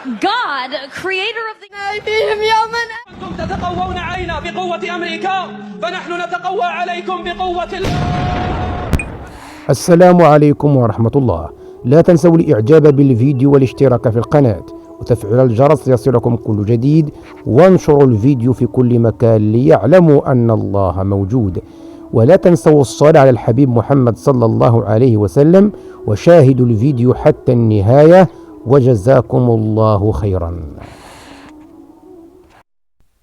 God, creator of the أنتم تتقوون علينا بقوة أمريكا، فنحن نتقوى عليكم بقوة الله. السلام عليكم ورحمة الله. لا تنسوا الإعجاب بالفيديو والاشتراك في القناة وتفعيل الجرس ليصلكم كل جديد، وانشروا الفيديو في كل مكان ليعلموا أن الله موجود. ولا تنسوا الصلاة على الحبيب محمد صلى الله عليه وسلم، وشاهدوا الفيديو حتى النهاية، وجزاكم الله خيرا.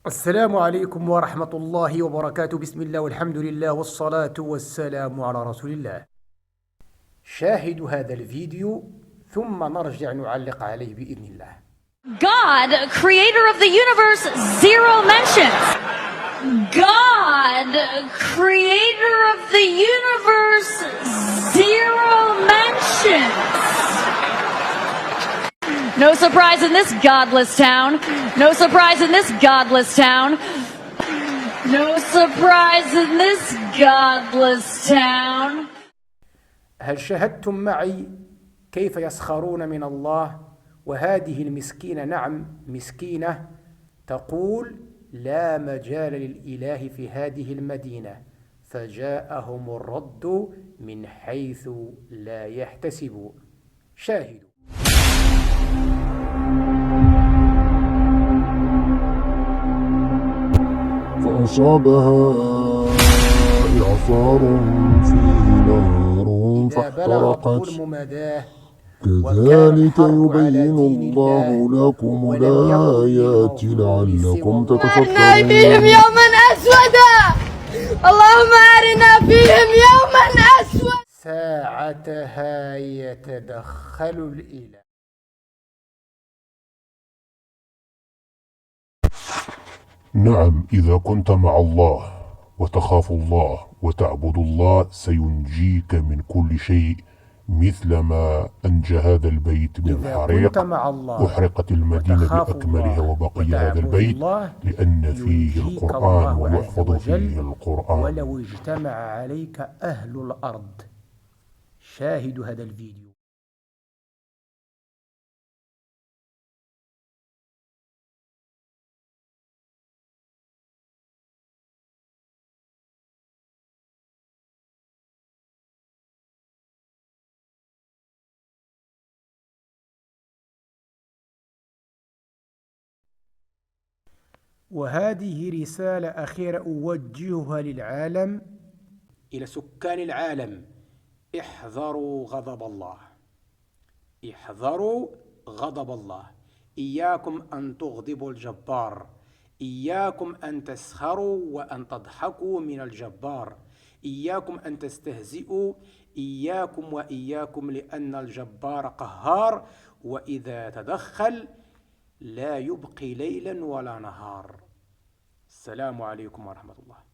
السلام عليكم ورحمة الله وبركاته. بسم الله والحمد لله والصلاة والسلام على رسول الله. شاهدوا هذا الفيديو ثم نرجع نعلق عليه بإذن الله. God, creator of the universe, zero mentions. God, creator of the universe, zero mentions. No surprise in this godless town. No surprise in this godless town. No surprise in this godless town. هل شاهدتم معي كيف يسخرون من الله؟ وهذه المسكينة، نعم مسكينة، تقول لا مجال للإله في هذه المدينة، فجاءهم الرد من حيث لا يحتسبوا. شاهدوا. فأصابها إعصار فيه نار فاحترقت. كذلك يبين الله لكم الآيات لعلكم تتفكرون. أرنا فيهم يوما أسودا، اللهم أرنا فيهم يوما أسودا. ساعتها يتدخل الإله. نعم، إذا كنت مع الله وتخاف الله وتعبد الله سينجيك من كل شيء، مثل ما أنجى هذا البيت من الحريق. أحرقت المدينة بأكملها وبقي هذا البيت لأن فيه القرآن ويحفظ فيه القرآن. ولو اجتمع عليك أهل الأرض. شاهدوا هذا الفيديو. وهذه رسالة أخيرة أوجهها للعالم، إلى سكان العالم: احذروا غضب الله، احذروا غضب الله. إياكم أن تغضبوا الجبار، إياكم أن تسخروا وأن تضحكوا من الجبار، إياكم أن تستهزئوا، إياكم وإياكم، لأن الجبار قهار، وإذا تدخل لا يبقي ليلا ولا نهار. السلام عليكم ورحمة الله.